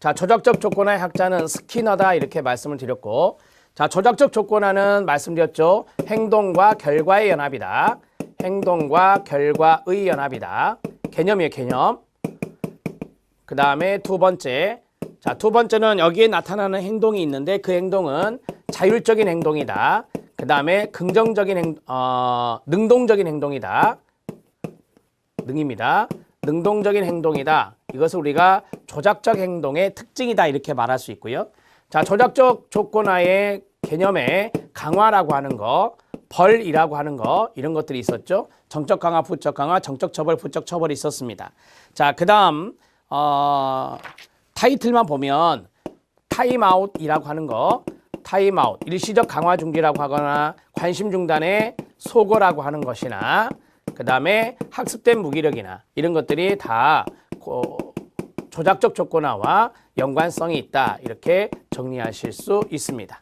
자, 조작적 조건화의 학자는 스키너다 이렇게 말씀을 드렸고, 자, 조작적 조건화는 말씀드렸죠. 행동과 결과의 연합이다. 행동과 결과의 연합이다. 개념이에요, 개념. 그 다음에 두 번째. 자, 두 번째는 여기에 나타나는 행동이 있는데 그 행동은 자율적인 행동이다. 그 다음에 긍정적인 능동적인 행동이다. 능입니다. 능동적인 행동이다. 이것을 우리가 조작적 행동의 특징이다 이렇게 말할 수 있고요. 자, 조작적 조건화의 개념에 강화라고 하는 거, 벌이라고 하는 거 이런 것들이 있었죠. 정적 강화, 부적 강화, 정적 처벌, 부적 처벌이 있었습니다. 자, 그 다음 타이틀만 보면 타임아웃이라고 하는 거, 타임아웃, 일시적 강화 중지라고 하거나 관심 중단의 소거라고 하는 것이나 그 다음에 학습된 무기력이나 이런 것들이 다 조작적 조건화와 연관성이 있다 이렇게 정리하실 수 있습니다.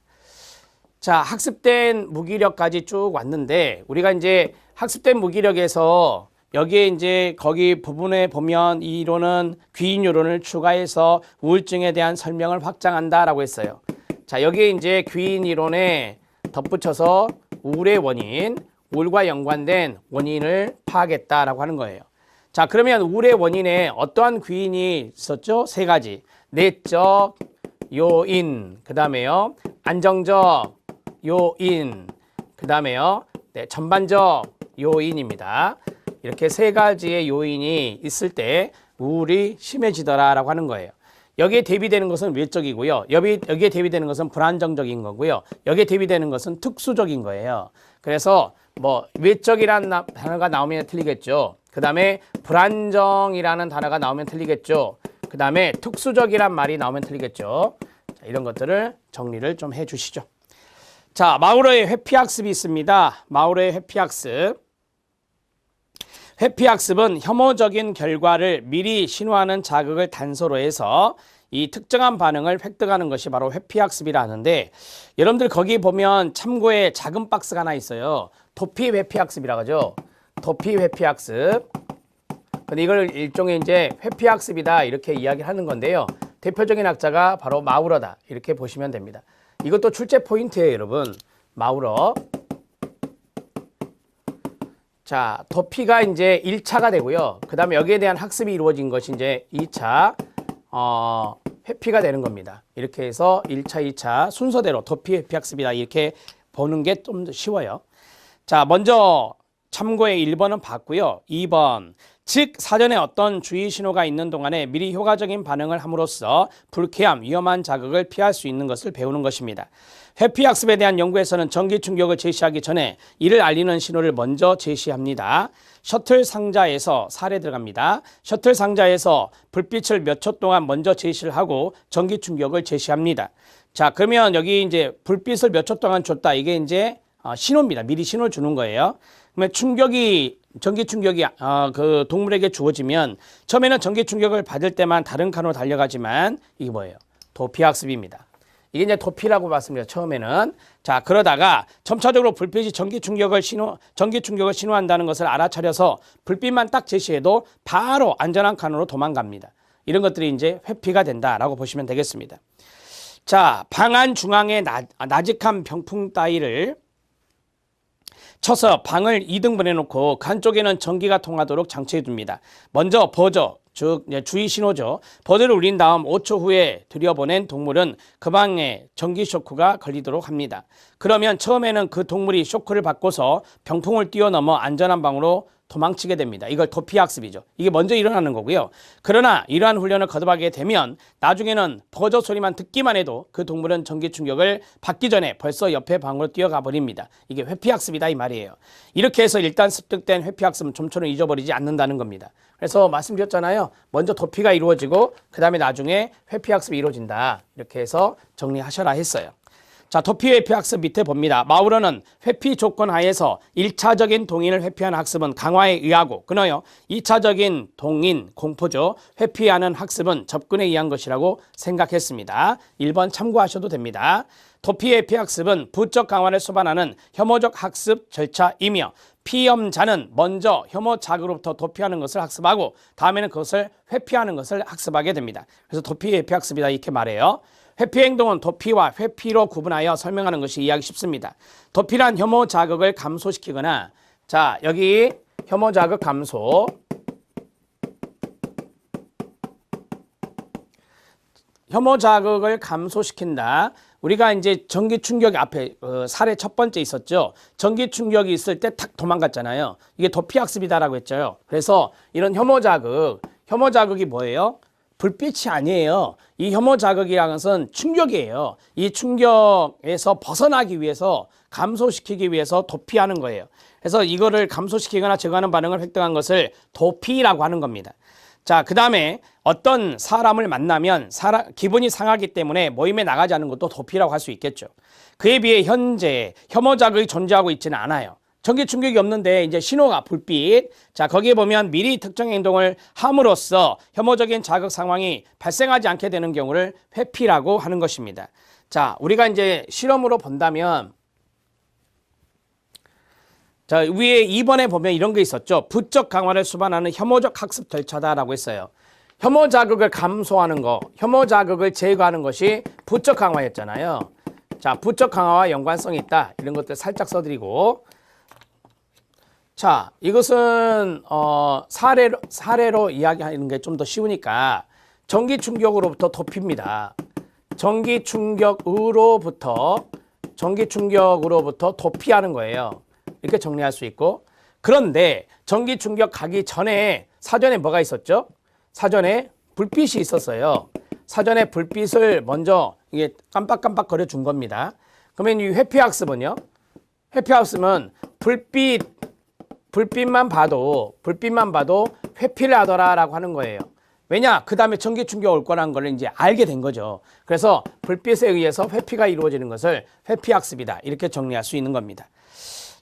자, 학습된 무기력까지 쭉 왔는데 우리가 이제 학습된 무기력에서 여기에 이제 거기 부분에 보면 이 이론은 귀인 이론을 추가해서 우울증에 대한 설명을 확장한다라고 했어요. 자, 여기에 이제 귀인 이론에 덧붙여서 우울의 원인, 우울과 연관된 원인을 파악했다라고 하는 거예요. 자, 그러면 우울의 원인에 어떠한 귀인이 있었죠? 세 가지. 내적 요인, 그 다음에요 안정적 요인, 그 다음에요 전반적 요인입니다. 이렇게 세 가지의 요인이 있을 때 우울이 심해지더라라고 하는 거예요. 여기에 대비되는 것은 외적이고요. 여기에 대비되는 것은 불안정적인 거고요. 여기에 대비되는 것은 특수적인 거예요. 그래서 뭐 외적이라는 단어가 나오면 틀리겠죠. 그 다음에 불안정이라는 단어가 나오면 틀리겠죠. 그 다음에 특수적이란 말이 나오면 틀리겠죠. 자, 이런 것들을 정리를 좀 해주시죠. 자, 마우러의 회피학습이 있습니다. 마우러의 회피학습. 회피학습은 혐오적인 결과를 미리 신호하는 자극을 단서로 해서 이 특정한 반응을 획득하는 것이 바로 회피학습이라 하는데, 여러분들 거기 보면 참고에 작은 박스가 하나 있어요. 도피 회피학습이라고 하죠. 도피 회피학습. 근데 이걸 일종의 이제 회피학습이다 이렇게 이야기를 하는 건데요. 대표적인 학자가 바로 마우러다 이렇게 보시면 됩니다. 이것도 출제 포인트예요, 여러분. 마우러. 자, 도피가 이제 1차가 되고요. 그 다음에 여기에 대한 학습이 이루어진 것이 이제 2차 회피가 되는 겁니다. 이렇게 해서 1차, 2차 순서대로 도피 회피 학습이다 이렇게 보는 게 좀 더 쉬워요. 자, 먼저 참고의 1번은 봤고요. 2번, 즉 사전에 어떤 주의 신호가 있는 동안에 미리 효과적인 반응을 함으로써 불쾌함, 위험한 자극을 피할 수 있는 것을 배우는 것입니다. 회피학습에 대한 연구에서는 전기 충격을 제시하기 전에 이를 알리는 신호를 먼저 제시합니다. 셔틀 상자에서 사례 들어갑니다. 셔틀 상자에서 불빛을 몇 초 동안 먼저 제시를 하고 전기 충격을 제시합니다. 자, 그러면 여기 이제 불빛을 몇 초 동안 줬다. 이게 이제 신호입니다. 미리 신호를 주는 거예요. 그러면 전기 충격이 그 동물에게 주어지면 처음에는 전기 충격을 받을 때만 다른 칸으로 달려가지만 이게 뭐예요? 도피학습입니다. 이게 이제 도피라고 봤습니다. 처음에는. 자, 그러다가 점차적으로 불빛이 전기 충격을 신호한다는 것을 알아차려서 불빛만 딱 제시해도 바로 안전한 칸으로 도망갑니다. 이런 것들이 이제 회피가 된다라고 보시면 되겠습니다. 자, 방 안 중앙에 나직한 병풍 따위를 쳐서 방을 2등분 해놓고 그 한쪽에는 전기가 통하도록 장치해 둡니다. 먼저 버저, 즉 주의 신호죠. 버저를 울린 다음 5초 후에 들여보낸 동물은 그 방에 전기 쇼크가 걸리도록 합니다. 그러면 처음에는 그 동물이 쇼크를 받고서 병풍을 뛰어넘어 안전한 방으로 도망치게 됩니다. 이걸 도피학습이죠. 이게 먼저 일어나는 거고요. 그러나 이러한 훈련을 거듭하게 되면 나중에는 버저 소리만 듣기만 해도 그 동물은 전기 충격을 받기 전에 벌써 옆에 방으로 뛰어가 버립니다. 이게 회피학습이다 이 말이에요. 이렇게 해서 일단 습득된 회피학습은 좀처럼 잊어버리지 않는다는 겁니다. 그래서 말씀드렸잖아요. 먼저 도피가 이루어지고 그 다음에 나중에 회피학습이 이루어진다. 이렇게 해서 정리하셔라 했어요. 자, 도피 회피 학습 밑에 봅니다. 마우러는 회피 조건 하에서 1차적인 동인을 회피하는 학습은 강화에 의하고 끊어요. 2차적인 동인, 공포죠. 회피하는 학습은 접근에 의한 것이라고 생각했습니다. 1번 참고하셔도 됩니다. 도피 회피 학습은 부적 강화를 수반하는 혐오적 학습 절차이며 피험자는 먼저 혐오 자극으로부터 도피하는 것을 학습하고 다음에는 그것을 회피하는 것을 학습하게 됩니다. 그래서 도피, 회피 학습이다 이렇게 말해요. 회피 행동은 도피와 회피로 구분하여 설명하는 것이 이해하기 쉽습니다. 도피란 혐오 자극을 감소시키거나, 자, 여기 혐오 자극 감소, 혐오 자극을 감소시킨다. 우리가 이제 전기 충격이 앞에 사례 첫 번째 있었죠. 전기 충격이 있을 때 탁 도망갔잖아요. 이게 도피 학습이다라고 했죠. 그래서 이런 혐오 자극이 뭐예요? 불빛이 아니에요. 이 혐오 자극이라는 것은 충격이에요. 이 충격에서 벗어나기 위해서, 감소시키기 위해서 도피하는 거예요. 그래서 이거를 감소시키거나 제거하는 반응을 획득한 것을 도피라고 하는 겁니다. 자, 그 다음에 어떤 사람을 만나면 기분이 상하기 때문에 모임에 나가지 않는 것도 도피라고 할 수 있겠죠. 그에 비해 현재 혐오 자극이 존재하고 있지는 않아요. 전기 충격이 없는데 이제 신호가 불빛. 자, 거기에 보면 미리 특정 행동을 함으로써 혐오적인 자극 상황이 발생하지 않게 되는 경우를 회피라고 하는 것입니다. 자, 우리가 이제 실험으로 본다면, 자, 위에 2번에 보면 이런 게 있었죠. 부적 강화를 수반하는 혐오적 학습 절차다라고 했어요. 혐오 자극을 감소하는 거, 혐오 자극을 제거하는 것이 부적 강화였잖아요. 자, 부적 강화와 연관성이 있다. 이런 것들 살짝 써드리고, 자, 이것은 사례로 이야기하는 게 좀 더 쉬우니까 전기 충격으로부터 도피입니다. 전기 충격으로부터 도피하는 거예요. 이렇게 정리할 수 있고, 그런데 전기 충격 가기 전에 사전에 뭐가 있었죠? 사전에 불빛이 있었어요. 사전에 불빛을 먼저 이게 깜빡깜빡 거려 준 겁니다. 그러면 이 회피학습은요? 회피학습은 불빛만 봐도 회피를 하더라라고 하는 거예요. 왜냐? 그 다음에 전기 충격 올 거라는 걸 이제 알게 된 거죠. 그래서 불빛에 의해서 회피가 이루어지는 것을 회피학습이다. 이렇게 정리할 수 있는 겁니다.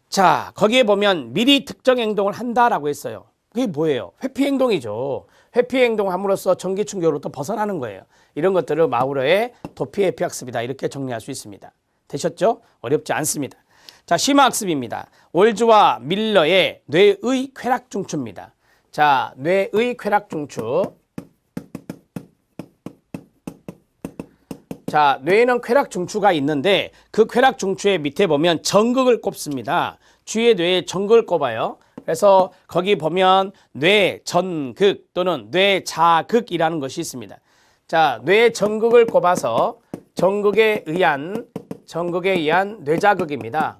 자, 거기에 보면 미리 특정 행동을 한다라고 했어요. 그게 뭐예요? 회피 행동이죠. 회피 행동함으로써 전기 충격으로부터 벗어나는 거예요. 이런 것들을 마우러의 도피 회피 학습이다. 이렇게 정리할 수 있습니다. 되셨죠? 어렵지 않습니다. 자, 심화 학습입니다. 올즈와 밀러의 뇌의 쾌락 중추입니다. 자, 뇌의 쾌락 중추. 자, 뇌에는 쾌락 중추가 있는데 그 쾌락 중추의 밑에 보면 전극을 꼽습니다. 주위의 뇌에 전극을 꼽아요. 그래서 거기 보면 뇌전극 또는 뇌자극이라는 것이 있습니다. 자, 뇌 전극을 꼽아서 전극에 의한 뇌자극입니다.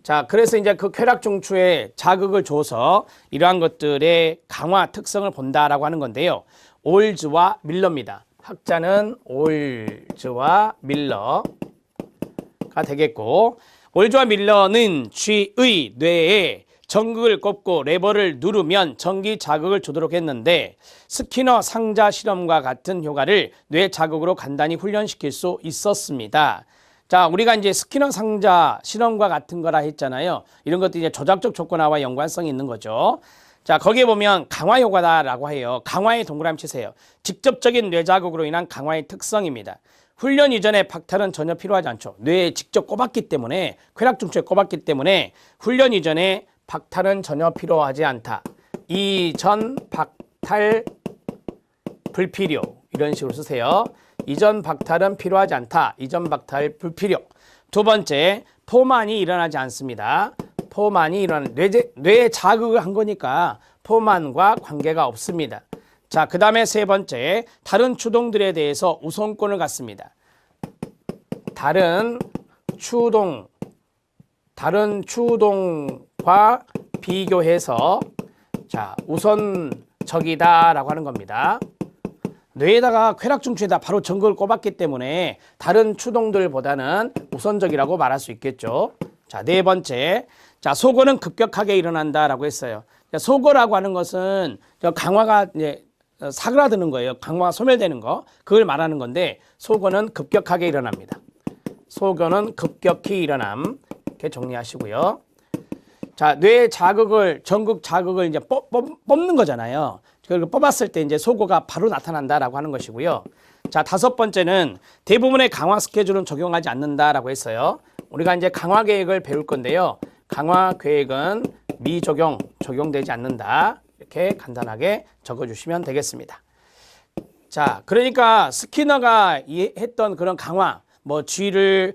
자, 그래서 이제 그 쾌락 중추에 자극을 줘서 이러한 것들의 강화 특성을 본다라고 하는 건데요. 올즈와 밀러입니다. 학자는 올즈와 밀러가 되겠고, 올즈와 밀러는 쥐의 뇌에 전극을 꼽고 레버를 누르면 전기 자극을 주도록 했는데 스키너 상자 실험과 같은 효과를 뇌 자극으로 간단히 훈련시킬 수 있었습니다. 자, 우리가 이제 스키너 상자 실험과 같은 거라 했잖아요. 이런 것도 이제 조작적 조건화와 연관성이 있는 거죠. 자, 거기에 보면 강화 효과다라고 해요. 강화의 동그라미 치세요. 직접적인 뇌 자극으로 인한 강화의 특성입니다. 훈련 이전에 박탈은 전혀 필요하지 않죠. 뇌에 직접 꼽았기 때문에, 쾌락 중추에 꼽았기 때문에 훈련 이전에 박탈은 전혀 필요하지 않다. 이전 박탈 불필요. 이런 식으로 쓰세요. 이전 박탈은 필요하지 않다. 이전 박탈 불필요. 두 번째, 포만이 일어나지 않습니다. 포만이 일어나는 뇌에 자극을 한 거니까 포만과 관계가 없습니다. 자, 그 다음에 세 번째, 다른 추동들에 대해서 우선권을 갖습니다. 다른 추동과 비교해서 자, 우선적이다라고 하는 겁니다. 뇌에다가 쾌락 중추에다 바로 전극을 꼽았기 때문에 다른 추동들보다는 우선적이라고 말할 수 있겠죠. 자, 네 번째, 자, 소거는 급격하게 일어난다라고 했어요. 자, 소거라고 하는 것은 강화가 이제 사그라드는 거예요. 강화가 소멸되는 거, 그걸 말하는 건데 소거는 급격하게 일어납니다. 소거는 급격히 일어남. 이렇게 정리하시고요. 자, 뇌 자극을, 전극 자극을 이제 뽑는 거잖아요. 그걸 뽑았을 때 이제 소거가 바로 나타난다라고 하는 것이고요. 자, 다섯 번째는 대부분의 강화 스케줄은 적용하지 않는다라고 했어요. 우리가 이제 강화 계획을 배울 건데요. 강화 계획은 미적용, 적용되지 않는다. 이렇게 간단하게 적어주시면 되겠습니다. 자, 그러니까 스키너가 했던 그런 강화, 뭐 쥐를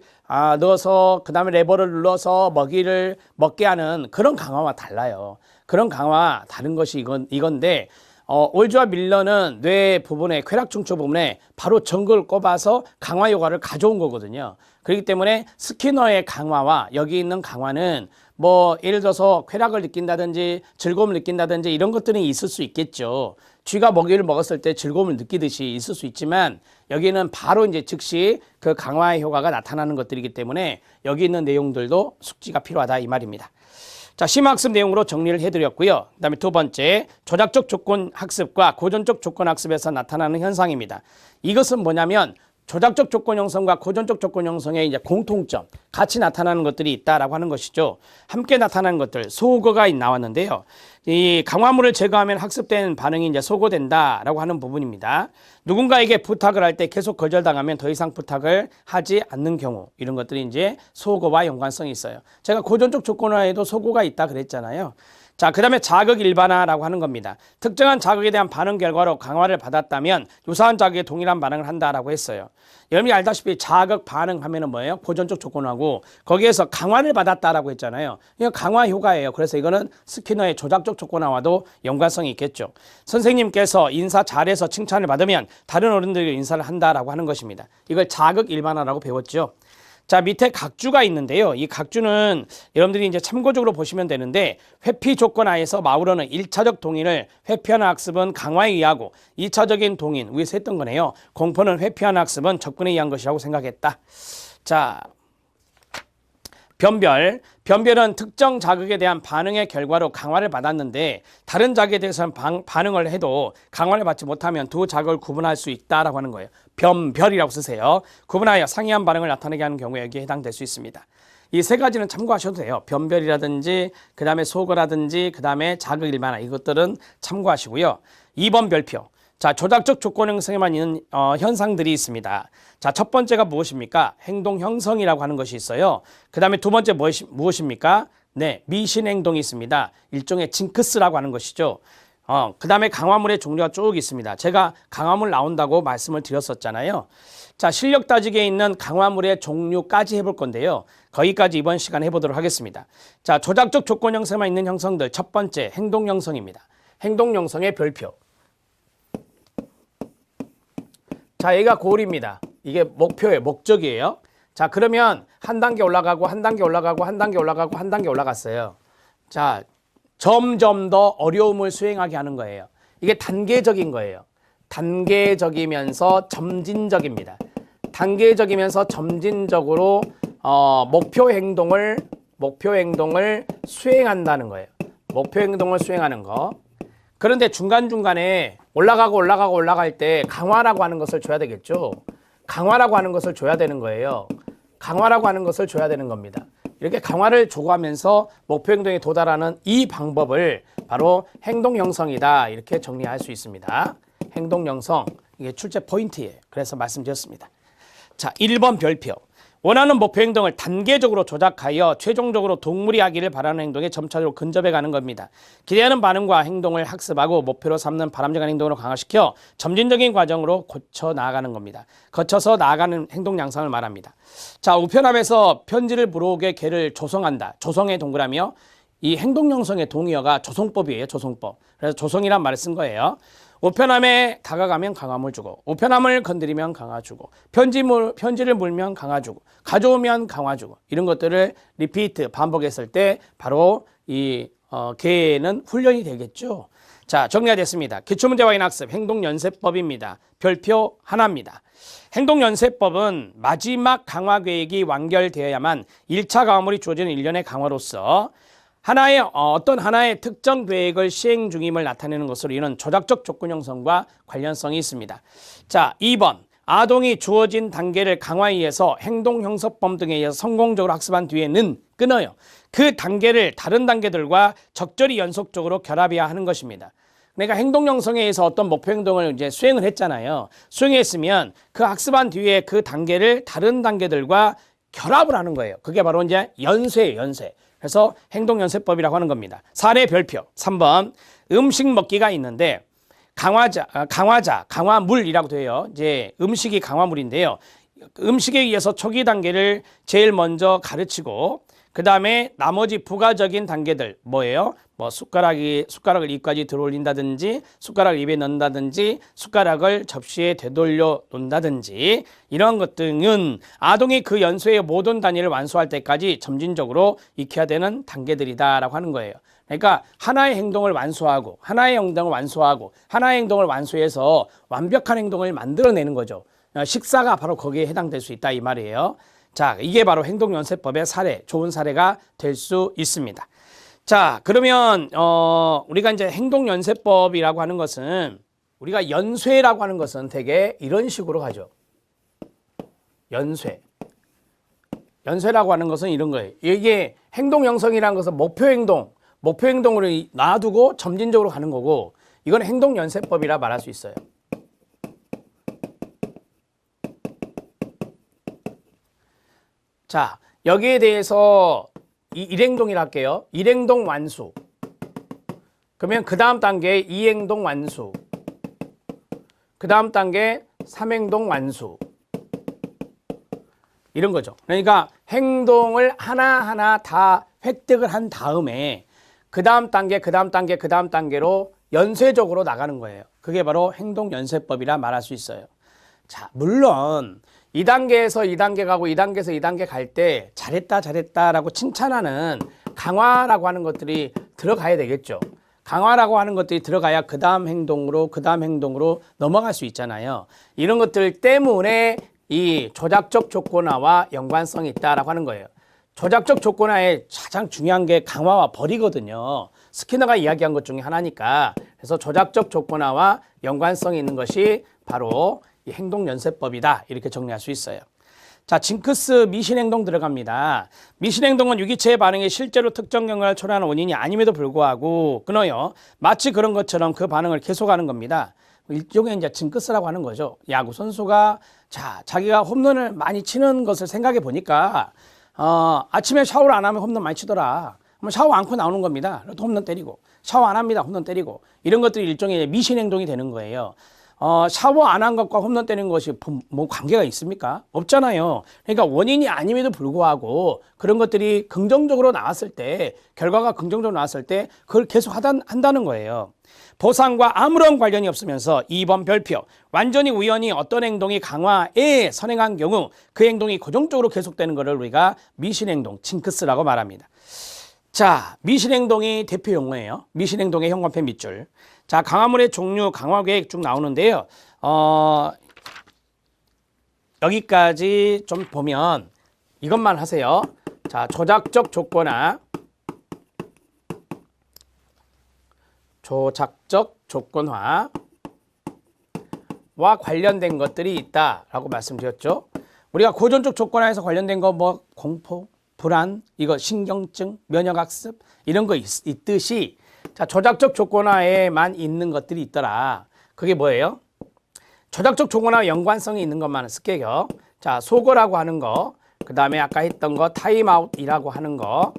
넣어서 그 다음에 레버를 눌러서 먹이를 먹게 하는 그런 강화와 달라요. 그런 강화 다른 것이 이건데 올즈와 밀러는 뇌 부분에 쾌락 중추 부분에 바로 전극을 꼽아서 강화 효과를 가져온 거거든요. 그렇기 때문에 스키너의 강화와 여기 있는 강화는 뭐 예를 들어서 쾌락을 느낀다든지 즐거움을 느낀다든지 이런 것들이 있을 수 있겠죠. 쥐가 먹이를 먹었을 때 즐거움을 느끼듯이 있을 수 있지만 여기는 바로 이제 즉시 그 강화의 효과가 나타나는 것들이기 때문에 여기 있는 내용들도 숙지가 필요하다 이 말입니다. 자, 심화학습 내용으로 정리를 해드렸고요. 그 다음에 두 번째, 조작적 조건 학습과 고전적 조건 학습에서 나타나는 현상입니다. 이것은 뭐냐면 조작적 조건 형성과 고전적 조건 형성의 이제 공통점, 같이 나타나는 것들이 있다라고 하는 것이죠. 함께 나타나는 것들, 소거가 나왔는데요. 이 강화물을 제거하면 학습된 반응이 이제 소거된다라고 하는 부분입니다. 누군가에게 부탁을 할 때 계속 거절당하면 더 이상 부탁을 하지 않는 경우, 이런 것들이 이제 소거와 연관성이 있어요. 제가 고전적 조건화에도 소거가 있다 그랬잖아요. 자, 그 다음에 자극 일반화라고 하는 겁니다. 특정한 자극에 대한 반응 결과로 강화를 받았다면 유사한 자극에 동일한 반응을 한다라고 했어요. 여러분이 알다시피 자극 반응 하면은 뭐예요? 고전적 조건하고 거기에서 강화를 받았다라고 했잖아요. 이건 강화 효과예요. 그래서 이거는 스키너의 조작적 조건화와도 연관성이 있겠죠. 선생님께서 인사 잘해서 칭찬을 받으면 다른 어른들에게 인사를 한다라고 하는 것입니다. 이걸 자극 일반화라고 배웠죠. 자, 밑에 각주가 있는데요. 이 각주는 여러분들이 이제 참고적으로 보시면 되는데 회피 조건하에서 마우러는 1차적 동의를 회피하는 학습은 강화에 의하고 2차적인 동의는 위에서 했던 거네요. 공포는 회피하는 학습은 접근에 의한 것이라고 생각했다. 자, 변별은 특정 자극에 대한 반응의 결과로 강화를 받았는데 다른 자극에 대해서는 반응을 해도 강화를 받지 못하면 두 자극을 구분할 수 있다라고 하는 거예요. 변별이라고 쓰세요. 구분하여 상이한 반응을 나타내게 하는 경우에 여기에 해당될 수 있습니다. 이 세 가지는 참고하셔도 돼요. 변별이라든지 그 다음에 소거라든지 그 다음에 자극 일반화 이것들은 참고하시고요. 2번 별표. 자, 조작적 조건 형성에만 있는 현상들이 있습니다. 자, 첫 번째가 무엇입니까? 행동 형성이라고 하는 것이 있어요. 그 다음에 두 번째 무엇입니까? 네, 미신 행동이 있습니다. 일종의 징크스라고 하는 것이죠. 그 다음에 강화물의 종류가 쭉 있습니다. 제가 강화물 나온다고 말씀을 드렸었잖아요. 자, 실력 따지기에 있는 강화물의 종류까지 해볼 건데요. 거기까지 이번 시간에 해보도록 하겠습니다. 자, 조작적 조건 형성에만 있는 형성들 첫 번째 행동 형성입니다. 행동 형성의 별표. 자, 얘가 고울입니다. 이게 목표예요. 목적이에요. 자, 그러면 한 단계 올라가고 한 단계 올라가고 한 단계 올라가고 한 단계 올라갔어요. 자, 점점 더 어려움을 수행하게 하는 거예요. 이게 단계적인 거예요. 단계적이면서 점진적입니다. 단계적이면서 점진적으로 목표 행동을 수행한다는 거예요. 목표 행동을 수행하는 거. 그런데 중간중간에 올라갈 때 강화라고 하는 것을 줘야 되겠죠. 강화라고 하는 것을 줘야 되는 거예요. 강화라고 하는 것을 줘야 되는 겁니다. 이렇게 강화를 조구하면서 목표 행동에 도달하는 이 방법을 바로 행동 형성이다. 이렇게 정리할 수 있습니다. 행동 형성, 이게 출제 포인트예요. 그래서 말씀드렸습니다. 자, 1번 별표. 원하는 목표 행동을 단계적으로 조작하여 최종적으로 동물이 하기를 바라는 행동에 점차적으로 근접해 가는 겁니다. 기대하는 반응과 행동을 학습하고 목표로 삼는 바람직한 행동으로 강화시켜 점진적인 과정으로 고쳐 나아가는 겁니다. 거쳐서 나아가는 행동 양상을 말합니다. 자, 우편함에서 편지를 물어오게 개를 조성한다. 조성의 동그라미요. 이 행동 형성의 동의어가 조성법이에요. 조성법. 그래서 조성이란 말을 쓴 거예요. 우편함에 다가가면 강화물 주고, 우편함을 건드리면 강화 주고, 편지를 물면 강화 주고, 가져오면 강화 주고, 이런 것들을 리피트 반복했을 때 바로 이 개는 훈련이 되겠죠. 자, 정리가 됐습니다. 기출문제 확인 학습 행동연세법입니다. 별표 하나입니다. 행동연세법은 마지막 강화 계획이 완결되어야만 1차 강화물이 주어지는 일련의 강화로서 어떤 하나의 특정 계획을 시행 중임을 나타내는 것으로 이는 조작적 조건 형성과 관련성이 있습니다. 자, 2번. 아동이 주어진 단계를 강화에 의해서 행동 형성법 등에 의해서 성공적으로 학습한 뒤에는 끊어요. 그 단계를 다른 단계들과 적절히 연속적으로 결합해야 하는 것입니다. 그러니까 행동 형성에 의해서 어떤 목표 행동을 이제 수행을 했잖아요. 수행했으면 그 학습한 뒤에 그 단계를 다른 단계들과 결합을 하는 거예요. 그게 바로 이제 연쇄예요, 연쇄. 그래서 행동연쇄법이라고 하는 겁니다. 사례 별표 3번 음식 먹기가 있는데 강화물이라고 돼요. 이제 음식이 강화물인데요. 음식에 의해서 초기 단계를 제일 먼저 가르치고 그 다음에 나머지 부가적인 단계들 뭐예요? 뭐 숟가락을 입까지 들어올린다든지 숟가락을 입에 넣는다든지 숟가락을 접시에 되돌려 놓는다든지 이런 것 등은 아동이 그 연소의 모든 단위를 완수할 때까지 점진적으로 익혀야 되는 단계들이다라고 하는 거예요. 그러니까 하나의 행동을 완수하고 하나의 행동을 완수해서 완벽한 행동을 만들어내는 거죠. 식사가 바로 거기에 해당될 수 있다 이 말이에요. 자, 이게 바로 행동연쇄법의 사례, 좋은 사례가 될 수 있습니다. 자, 그러면 우리가 이제 행동연쇄법이라고 하는 것은 우리가 연쇄라고 하는 것은 되게 이런 식으로 가죠. 연쇄라고 하는 것은 이런 거예요. 이게 행동형성이라는 것은 목표행동으로 놔두고 점진적으로 가는 거고 이건 행동연쇄법이라 말할 수 있어요. 자, 여기에 대해서 일행동이라 할게요. 일행동 완수. 그러면 그 다음 단계 2행동 완수. 그 다음 단계 3행동 완수. 이런 거죠. 그러니까 행동을 하나하나 다 획득을 한 다음에 그 다음 단계로 연쇄적으로 나가는 거예요. 그게 바로 행동연쇄법이라 말할 수 있어요. 자, 물론 2단계에서 2단계 가고 2단계에서 2단계 갈 때 잘했다라고 칭찬하는 강화라고 하는 것들이 들어가야 되겠죠. 강화라고 하는 것들이 들어가야 그 다음 행동으로 넘어갈 수 있잖아요. 이런 것들 때문에 이 조작적 조건화와 연관성이 있다라고 하는 거예요. 조작적 조건화의 가장 중요한 게 강화와 벌이거든요. 스키너가 이야기한 것 중에 하나니까. 그래서 조작적 조건화와 연관성이 있는 것이 바로 이 행동연쇄법이다 이렇게 정리할 수 있어요. 자, 징크스 미신행동 들어갑니다. 미신행동은 유기체의 반응이 실제로 특정 영향을 초래하는 원인이 아님에도 불구하고 끊어요. 마치 그런 것처럼 그 반응을 계속하는 겁니다. 일종의 이제 징크스라고 하는 거죠. 야구 선수가 자기가 홈런을 많이 치는 것을 생각해 보니까 아침에 샤워를 안 하면 홈런 많이 치더라. 그럼 샤워 않고 나오는 겁니다. 홈런 때리고 샤워 안 합니다. 홈런 때리고 이런 것들이 일종의 미신행동이 되는 거예요. 샤워 안 한 것과 홈런 때리는 것이 뭐 관계가 있습니까? 없잖아요. 그러니까 원인이 아님에도 불구하고 그런 것들이 긍정적으로 나왔을 때, 결과가 긍정적으로 나왔을 때 그걸 계속 한다는 거예요. 보상과 아무런 관련이 없으면서 2번 별표, 완전히 우연히 어떤 행동이 강화에 선행한 경우 그 행동이 고정적으로 계속되는 것을 우리가 미신행동, 징크스라고 말합니다. 자, 미신행동이 대표 용어예요. 미신행동의 형광펜 밑줄. 자, 강화물의 종류, 강화계획 쭉 나오는데요. 여기까지 좀 보면 이것만 하세요. 자, 조작적 조건화. 와 관련된 것들이 있다라고 말씀드렸죠. 우리가 고전적 조건화에서 관련된 거 뭐 공포, 불안, 이거 신경증, 면역학습 이런 거 있듯이 자, 조작적 조건화에만 있는 것들이 있더라. 그게 뭐예요? 조작적 조건화와 연관성이 있는 것만은 쓸게요. 자, 소거라고 하는 거, 그 다음에 아까 했던 거 타임아웃이라고 하는 거,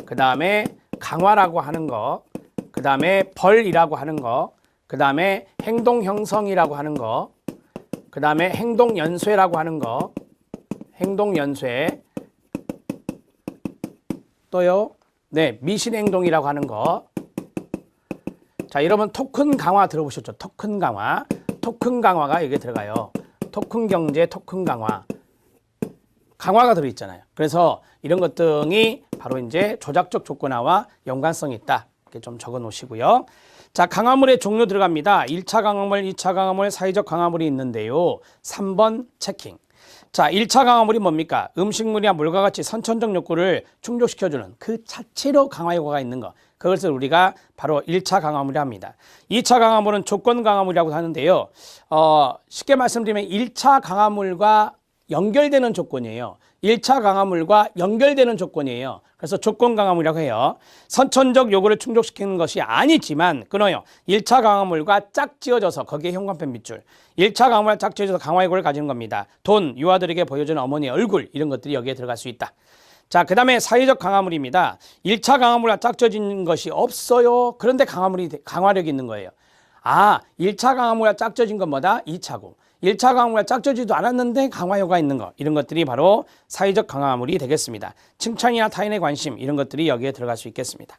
그 다음에 강화라고 하는 거, 그 다음에 벌이라고 하는 거, 그 다음에 행동 형성이라고 하는 거, 그 다음에 행동 연쇄라고 하는 거, 행동 연쇄, 또요, 네, 미신 행동이라고 하는 거. 자, 여러분 토큰 강화 들어보셨죠? 토큰 강화. 토큰 강화가 여기에 들어가요. 토큰 경제, 토큰 강화. 강화가 들어있잖아요. 그래서 이런 것 등이 바로 이제 조작적 조건화와 연관성이 있다. 이렇게 좀 적어 놓으시고요. 자, 강화물의 종류 들어갑니다. 1차 강화물, 2차 강화물, 사회적 강화물이 있는데요. 3번 체킹. 자, 1차 강화물이 뭡니까? 음식물이나 물과 같이 선천적 욕구를 충족시켜주는 그 자체로 강화 효과가 있는 것. 그것을 우리가 바로 1차 강화물이라 합니다. 2차 강화물은 조건 강화물이라고 하는데요. 쉽게 말씀드리면 1차 강화물과 연결되는 조건이에요. 1차 강화물과 연결되는 조건이에요. 그래서 조건 강화물이라고 해요. 선천적 요구를 충족시키는 것이 아니지만 끊어요. 1차 강화물과 짝지어져서 거기에 형광펜 밑줄. 1차 강화물과 짝지어져서 강화 요구를 가지는 겁니다. 돈, 유아들에게 보여주는 어머니의 얼굴 이런 것들이 여기에 들어갈 수 있다. 자, 그 다음에 사회적 강화물입니다. 1차 강화물과 짝져진 것이 없어요. 그런데 강화력이 있는 거예요. 아, 1차 강화물과 짝져진 건 뭐다? 2차고. 1차 강화물과 짝져지도 않았는데 강화효가 있는 것. 이런 것들이 바로 사회적 강화물이 되겠습니다. 칭찬이나 타인의 관심 이런 것들이 여기에 들어갈 수 있겠습니다.